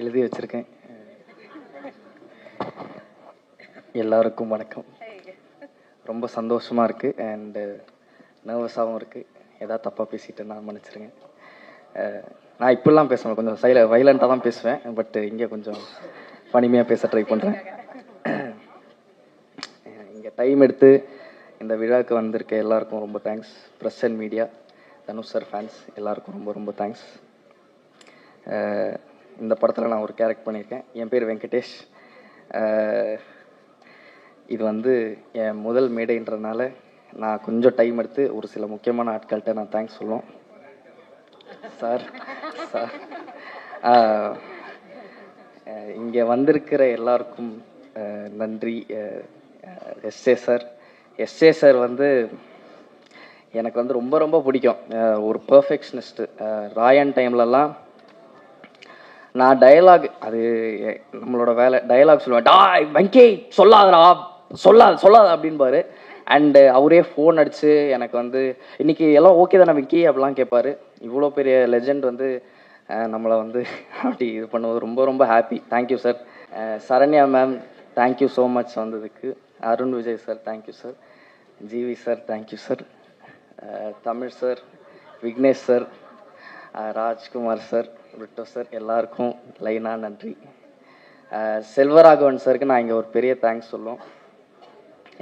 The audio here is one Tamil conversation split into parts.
எழுதி வச்சுருக்கேன். எல்லாருக்கும் வணக்கம். ரொம்ப சந்தோஷமாக இருக்குது அண்டு நர்வஸாகவும் இருக்குது. எதாவது தப்பாக பேசிட்டு நான் மன்னிச்சிருங்க. நான் இப்படிலாம் பேசுவேன், கொஞ்சம் வைலண்ட்டாக தான் பேசுவேன். பட் இங்கே கொஞ்சம் பனிமையாக பேச ட்ரை பண்ணுறேன். இங்கே டைம் எடுத்து இந்த விழாவுக்கு வந்திருக்க எல்லாருக்கும் ரொம்ப thanks. Press and media, Dhanush sir fans எல்லாருக்கும் ரொம்ப ரொம்ப தேங்க்ஸ். இந்த படத்தில் நான் ஒரு கேரக்டர் பண்ணியிருக்கேன். என் பேர் வெங்கடேஷ். இது வந்து என் முதல் மேடைன்றதுனால நான் கொஞ்சம் டைம் எடுத்து ஒரு சில முக்கியமான ஆட்கள்கிட்ட நான் தேங்க்ஸ் சொல்லுவோம். சார் இங்கே வந்திருக்கிற எல்லாருக்கும் நன்றி. எஸ்ஏ சார் வந்து எனக்கு வந்து ரொம்ப ரொம்ப பிடிக்கும். ஒரு பர்ஃபெக்ஷனிஸ்ட்டு. ராயன் டைம்லலாம் நான் டயலாக், அது நம்மளோட வேலை, டயலாக் சொல்லுவேன். வெங்கி சொல்லாதடா, சொல்லாத அப்படின்பாரு. அண்டு அவரே ஃபோன் அடித்து எனக்கு வந்து இன்றைக்கி எல்லாம் ஓகே தானே வெங்கி அப்படிலாம் கேட்பாரு. இவ்வளோ பெரிய லெஜெண்ட் வந்து நம்மளை வந்து அப்படி இது பண்ணுவது ரொம்ப ரொம்ப happy. Thank you sir. Saranya ma'am thank you so much வந்ததுக்கு. Arun Vijay sir thank you sir. GV sir thank you sir. Tamil sir, Vignesh sir, Rajkumar sir, விட்டோ சார், எல்லாருக்கும் லைனாக நன்றி. செல்வராகவன் சாருக்கு நான் இங்கே ஒரு பெரிய தேங்க்ஸ் சொல்லுவோம்.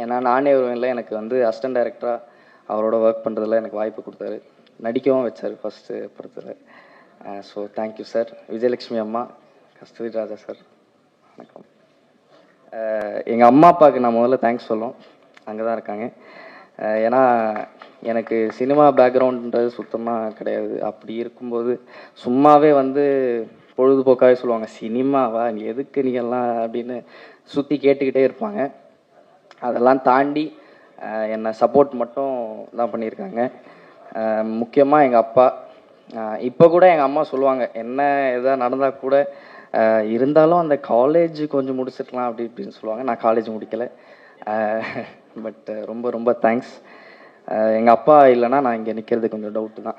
ஏன்னா நானே வருவேன்ல, எனக்கு வந்து அசிஸ்டன்ட் டைரக்டராக அவரோட ஒர்க் பண்ணுறதுல எனக்கு வாய்ப்பு கொடுத்தாரு. நடிக்கவும் வச்சார் ஃபஸ்ட்டு படத்தில். So thank you sir. விஜயலட்சுமி அம்மா, கஸ்தூரி ராஜா சார், வணக்கம். எங்கள் அம்மா அப்பாவுக்கு நான் முதல்ல தேங்க்ஸ் சொல்லுவோம். அங்கே தான் இருக்காங்க. ஏன்னா எனக்கு சினிமா பேக்ரவுண்டுன்றது சுத்தமாக கிடையாது. அப்படி இருக்கும்போது சும்மாவே வந்து பொழுதுபோக்காகவே சொல்லுவாங்க, சினிமாவா எதுக்கு நீங்கள்லாம் அப்படின்னு சுற்றி கேட்டுக்கிட்டே இருப்பாங்க. அதெல்லாம் தாண்டி என்னை சப்போர்ட் மட்டும் தான் பண்ணியிருக்காங்க. முக்கியமாக எங்கள் அப்பா. இப்போ கூட எங்கள் அம்மா சொல்லுவாங்க, என்ன எதாவது நடந்தால் கூட இருந்தாலும் அந்த காலேஜ் கொஞ்சம் முடிச்சிடலாம் அப்படி இப்படின்னு சொல்லுவாங்க. நான் காலேஜ் முடிக்கலை. பட் ரொம்ப ரொம்ப தேங்க்ஸ். எங்கள் அப்பா இல்லைன்னா நான் இங்கே நிற்கிறது கொஞ்சம் டவுட்டு தான்.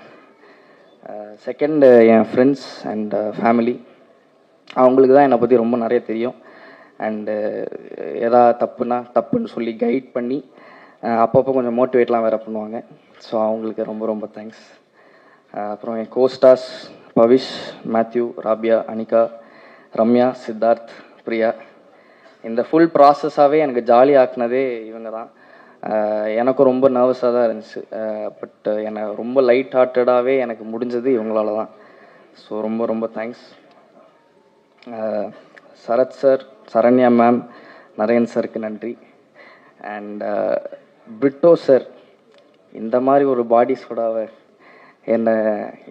Second N friends and family. அவங்களுக்கு தான் என்னை பற்றி ரொம்ப நிறைய தெரியும். அண்டு எதாவது தப்புன்னு சொல்லி கைட் பண்ணி அப்பப்போ கொஞ்சம் மோட்டிவேட்லாம் வேறு பண்ணுவாங்க. ஸோ அவங்களுக்கு ரொம்ப ரொம்ப தேங்க்ஸ். அப்புறம் என் கோஸ்டார்ஸ் பவிஷ், மேத்யூ, ராபியா, அனிகா, ரம்யா, சித்தார்த், பிரியா. இந்த ஃபுல் ப்ராசஸாகவே எனக்கு ஜாலி ஆக்குனதே இவங்க தான். எனக்கும் ரொம்ப நர்வஸாக தான் இருந்துச்சு. பட் என்னை ரொம்ப லைட் ஹார்ட்டடாகவே எனக்கு முடிஞ்சது இவங்களால தான். ஸோ ரொம்ப ரொம்ப thanks. Sarath sir, Saranya ma'am, Naren சாருக்கு நன்றி. அண்ட் பிரிட்டோ சார், இந்த மாதிரி ஒரு பாடி சோடாவை என்னை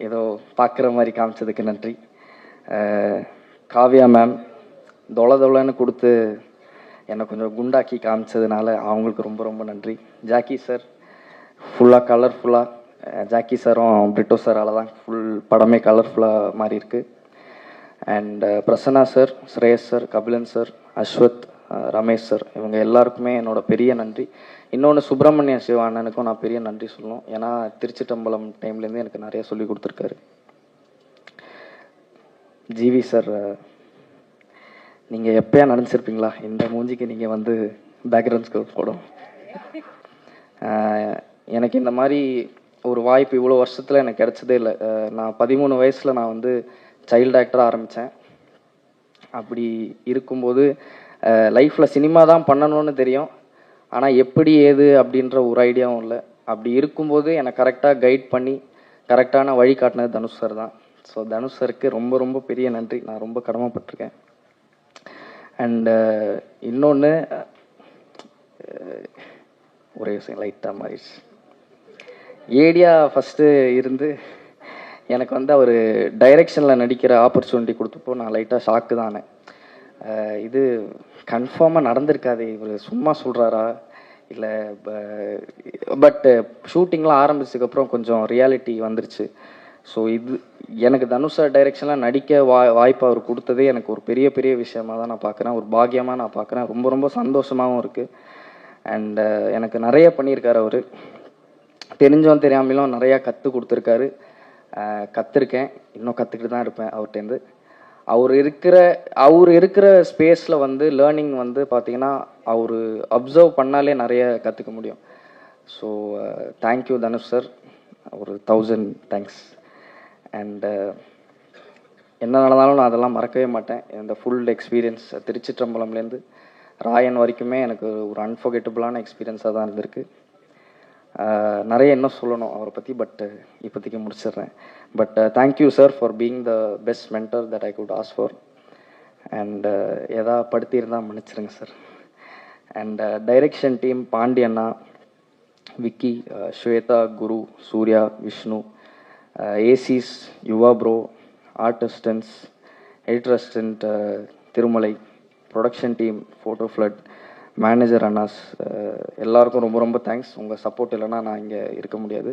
ஏதோ பார்க்குற மாதிரி காமிச்சதுக்கு நன்றி. காவ்யா மேம் தொலைன்னு கொடுத்து என்னை கொஞ்சம் குண்டாக்கி காமிச்சதுனால அவங்களுக்கு ரொம்ப ரொம்ப நன்றி. ஜாக்கி சார் ஃபுல்லாக கலர்ஃபுல்லாக, ஜாக்கி சாரும் பிரிட்டோ சாரால் தான் ஃபுல் படமே கலர்ஃபுல்லாக மாறி இருக்குது. And Prasanna sir, Shreyas sir, Kabilan sir, Ashwath, Ramesh sir, இவங்க எல்லாருக்குமே என்னோட பெரிய நன்றி. இன்னொன்று சுப்பிரமணிய சிவா அண்ணனுக்கும் நான் பெரிய நன்றி சொல்லணும். ஏன்னா திருச்சிட்டம்பலம் டைம்லேருந்து எனக்கு நிறைய சொல்லி கொடுத்துருக்காரு. ஜிவி சார், நீங்கள் எப்போயா நினச்சிருப்பீங்களா இந்த மூஞ்சிக்கு நீங்கள் வந்து பேக்ரவுண்ட் ஸ்கோர் போடும்? எனக்கு இந்த மாதிரி ஒரு வாய்ப்பு இவ்வளோ வருஷத்தில் எனக்கு கிடச்சதே இல்லை. நான் 13 வயசில் நான் வந்து சைல்டு ஆக்டராக ஆரம்பித்தேன். அப்படி இருக்கும்போது லைஃப்பில் சினிமா தான் பண்ணணும்னு தெரியும், ஆனால் எப்படி ஏது அப்படின்ற ஒரு ஐடியாவும் இல்லை. அப்படி இருக்கும்போது என்னை கரெக்டாக கைட் பண்ணி கரெக்டான வழி காட்டினது தனுஷ் சார் தான். ஸோ தனுஷ் சாருக்கு ரொம்ப ரொம்ப பெரிய நன்றி. நான் ரொம்ப கடமைப்பட்டிருக்கேன். அண்டு இன்னொன்று, ஒரே விஷயம் லைட்டாக மாறிடுச்சு. ஏடியா ஃபஸ்ட்டு இருந்து எனக்கு வந்து அவர் டைரெக்ஷனில் நடிக்கிற ஆப்பர்ச்சுனிட்டி கொடுத்தப்போ நான் லைட்டாக ஷாக்கு தானே. இது கன்ஃபார்மாக நடந்திருக்காது, இவர் சும்மா சொல்கிறாரா இல்லை? பட்டு ஷூட்டிங்லாம் ஆரம்பிச்சதுக்கப்புறம் கொஞ்சம் ரியாலிட்டி வந்துருச்சு. ஸோ இது எனக்கு தனுஷ் சார் டைரெக்ஷன்லாம் நடிக்க வாய்ப்பு அவர் கொடுத்ததே எனக்கு ஒரு பெரிய பெரிய விஷயமாக தான் நான் பார்க்குறேன். ஒரு பாக்கியமாக நான் பார்க்குறேன். ரொம்ப ரொம்ப சந்தோஷமாகவும் இருக்குது. அண்டு எனக்கு நிறைய பண்ணியிருக்காரு அவர். தெரிஞ்சோம் தெரியாமலும் நிறையா கற்றுக் கொடுத்துருக்காரு. கற்றுருக்கேன், இன்னும் கற்றுக்கிட்டு தான் இருப்பேன் அவர்கிட்டேருந்து. அவர் இருக்கிற ஸ்பேஸில் வந்து லேர்னிங் வந்து பார்த்தீங்கன்னா அவர் அப்சர்வ் பண்ணாலே நிறைய கற்றுக்க முடியும். ஸோ தேங்க்யூ தனுஷ் சார், ஒரு 1000 தேங்க்ஸ். அண்ட் என்ன நடந்தாலும் நான் அதெல்லாம் மறக்கவே மாட்டேன். இந்த ஃபுல் எக்ஸ்பீரியன்ஸ் திருச்சிற்றம்பலம்லேருந்து ராயன் வரைக்குமே எனக்கு ஒரு அன்ஃபர்கெட்டபுளான எக்ஸ்பீரியன்ஸாக தான் இருந்திருக்கு. நிறைய இன்னும் சொல்லணும் அவரை பற்றி, பட் இப்போதைக்கு முடிச்சிடுறேன். But thank you sir for being the best mentor that I could ask for. And எதா படுத்தியிருந்தால் மன்னிச்சிருங்க சார். அண்ட் டைரக்ஷன் டீம் பாண்டியண்ணா, விக்கி, ஸ்வேதா, குரு, சூர்யா, விஷ்ணு, ஏசிஸ், Yuva bro, art assistants, editor assistant Thirumalai, production team, photo ஃப்ளட், மேனேஜர் அண்ணாஸ், எல்லாருக்கும் ரொம்ப ரொம்ப தேங்க்ஸ். உங்கள் சப்போர்ட் இல்லைன்னா நான் இங்கே இருக்க முடியாது.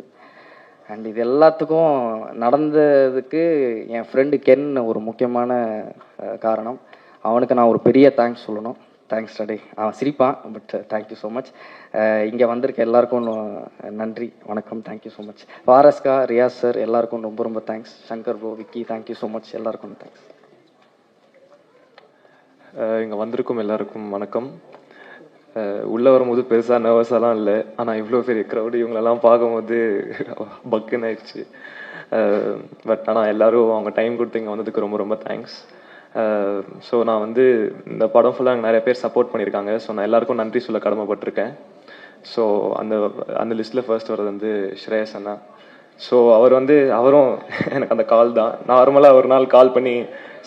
அண்ட் இது எல்லாத்துக்கும் நடந்ததுக்கு என் ஃப்ரெண்டு கென் ஒரு முக்கியமான காரணம். அவனுக்கு நான் ஒரு பெரிய தேங்க்ஸ் சொல்லணும். தேங்க்ஸ் டே. அவன் சிரிப்பான், பட் தேங்க்யூ ஸோ மச். இங்கே வந்திருக்க எல்லாருக்கும் நன்றி, வணக்கம், தேங்க்யூ ஸோ மச். பாரஸ்கா, ரியாஸ் சார் எல்லாருக்கும் ரொம்ப ரொம்ப thanks. Shankar bro, Vicky, thank you so much, எல்லாருக்கும் தேங்க்ஸ். இங்கே வந்திருக்கும் எல்லாருக்கும் வணக்கம். உள்ளே வரும்போது பெருசாக நர்வஸாலாம் இல்லை, ஆனால் இவ்வளோ பெரிய க்ரௌடு இவங்களெல்லாம் பார்க்கும்போது பக்குன்னு ஆயிடுச்சு. பட் ஆனால் எல்லோரும் அவங்க டைம் கொடுத்து இங்கே வந்ததுக்கு ரொம்ப ரொம்ப தேங்க்ஸ். ஸோ நான் வந்து இந்த படம் ஃபுல்லாக எனக்கு நிறைய பேர் சப்போர்ட் பண்ணியிருக்காங்க. ஸோ நான் எல்லாருக்கும் நன்றி சொல்ல கடமைப்பட்டிருக்கேன். ஸோ அந்த லிஸ்ட்டில் ஃபர்ஸ்ட் வர்றது வந்து ஸ்ரேயஸ் அண்ணா. ஸோ அவரும் எனக்கு அந்த கால் தான். நார்மலாக ஒரு நாள் கால் பண்ணி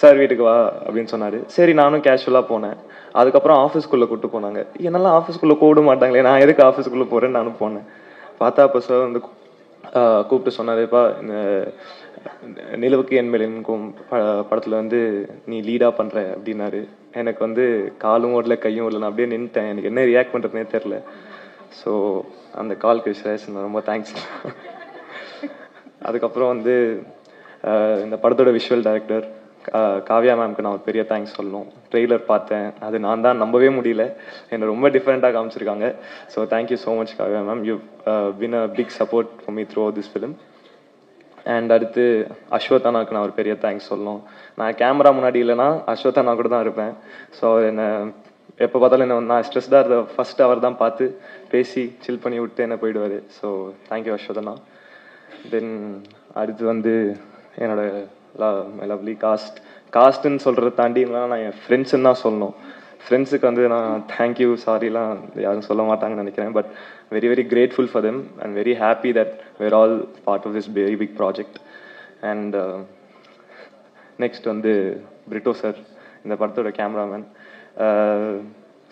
சார் வீட்டுக்கு வா அப்படின்னு சொன்னார். சரி, நானும் கேஷுவலாக போனேன். அதுக்கப்புறம் ஆஃபீஸ்க்குள்ளே கூப்பிட்டு போனாங்க. என்னெல்லாம் ஆஃபீஸ்க்குள்ளே கூப்பிட மாட்டாங்களே, நான் எதுக்கு ஆஃபீஸ்க்குள்ளே போகிறேன்னு நானும் போனேன். பார்த்தா அப்போ சார் வந்து கூப்பிட்டு சொன்னாருப்பா, இந்த நிலவுக்கு என் மேல் என்கும் படத்தில் வந்து நீ லீடாக பண்ணுற அப்படின்னாரு. எனக்கு வந்து காலும் ஓடல, கையும் ஓடல, நான் அப்படியே நின்றுட்டேன். எனக்கு என்ன ரியாக்ட் பண்ணுறதுனே தெரில. ஸோ அந்த கால்க்கு ஸ்ரேயஸ் ரொம்ப தேங்க்ஸ். அதுக்கப்புறம் வந்து இந்த படத்தோட விஷுவல் டைரக்டர் காவ்யா மேம்க்கு நான் ஒரு பெரிய தேங்க்ஸ் சொல்லணும். ட்ரெய்லர் பார்த்தேன், அது நான் தான் நம்பவே முடியல, என்னை ரொம்ப டிஃப்ரெண்ட்டாக காமிச்சிருக்காங்க. So thank you so much Kavya ma'am, you been a big support for me throughout this film. And அடுத்து அஸ்வத்தானாவுக்கு நான் ஒரு பெரிய தேங்க்ஸ் சொல்லணும். நான் கேமரா முன்னாடி இல்லைன்னா அஸ்வத்தானா கூட தான் இருப்பேன். ஸோ என்னை எப்போ பார்த்தாலும் என்ன நான் ஸ்ட்ரெஸ்டாக இருந்த ஃபர்ஸ்ட் அவர் தான் பார்த்து பேசி சில் பண்ணி விட்டு என்ன போயிடுவார். So thank you அஸ்வத்தானா. தென் அடுத்து வந்து என்னோட மை லவ்லி காஸ்ட்டுன்னு சொல்கிறத தாண்டி நான் என் ஃப்ரெண்ட்ஸுன்னு தான் சொல்லணும். ஃப்ரெண்ட்ஸுக்கு வந்து நான் தேங்க்யூ சாரிலாம் யாரும் சொல்ல மாட்டாங்கன்னு நினைக்கிறேன். But very very grateful for them and very happy that were all part of this very big project. And next வந்து பிரிட்டோ சார், இந்த படத்தோட கேமராமேன்.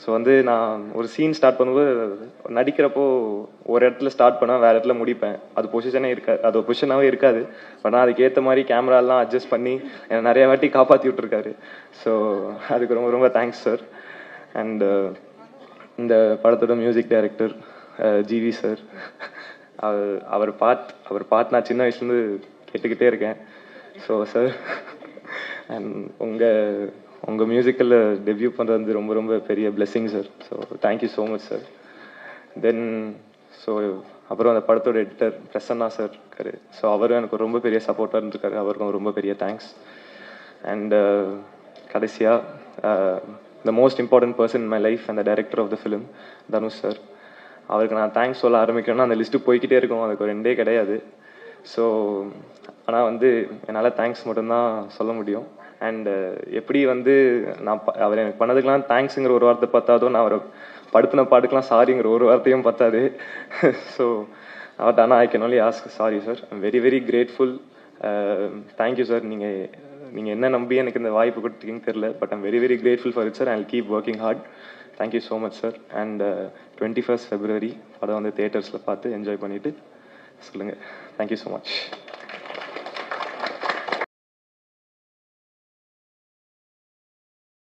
ஸோ வந்து நான் ஒரு சீன் ஸ்டார்ட் பண்ணும்போது நடிக்கிறப்போ ஒரு இடத்துல ஸ்டார்ட் பண்ணால் வேறு இடத்துல முடிப்பேன். அது பொசிஷனே இருக்காது, அது பொசிஷனாகவே இருக்காது. பட் நான் அதுக்கு ஏற்ற மாதிரி கேமராலாம் அட்ஜஸ்ட் பண்ணி என்னை நிறைய வாட்டி காப்பாற்றி விட்டுருக்காரு. ஸோ அதுக்கு ரொம்ப ரொம்ப தேங்க்ஸ் சார். அண்ட் இந்த படத்தோட மியூசிக் டைரக்டர் ஜிவி சார், அவர் பாட் நான் சின்ன வயசுலேருந்து கேட்டுக்கிட்டே இருக்கேன். ஸோ சார், அண்ட் உங்கள் மியூசிக்கில் டெபியூ பண்ணுறது வந்து ரொம்ப ரொம்ப பெரிய blessing sir. So thank you so much sir. Then அப்புறம் அந்த படத்தோட எடிட்டர் பிரசன்னா சார் இருக்காரு. ஸோ அவரும் எனக்கு ரொம்ப பெரிய சப்போர்ட்டாக இருந்திருக்காரு, அவருக்கும் ரொம்ப பெரிய தேங்க்ஸ். அண்ட் கடைசியாக the most important person in my life and the director of the film Dhanush sir. அவருக்கு நான் தேங்க்ஸ் சொல்ல ஆரம்பிக்கணும்னா அந்த லிஸ்ட்டு போய்கிட்டே இருக்கும், அதுக்கு ஒரு எண்டே கிடையாது. ஸோ ஆனால் வந்து என்னால் தேங்க்ஸ் மட்டும்தான் சொல்ல முடியும். அண்ட் எப்படி வந்து நான் அவர் எனக்கு பண்ணதுக்கெலாம் தேங்க்ஸுங்கிற ஒரு வார்த்தை பத்தாதோ, நான் அவரை படுத்தின பாட்டுக்கெலாம் சாரிங்கிற ஒரு வார்த்தையும் பத்தாது. ஸோ அவர்கிட்ட ஆனால் I can only ask sorry sir. I'm very very grateful. Thank you sir. நீங்கள் என்ன நம்பி எனக்கு இந்த வாய்ப்பு கொடுத்தீங்கன்னு தெரில, but I'm very very grateful for it sir. I will keep working hard. Thank you so much sir. And 21st February படம் வந்து தியேட்டர்ஸில் பார்த்து என்ஜாய் பண்ணிவிட்டு சொல்லுங்கள். Thank you so much.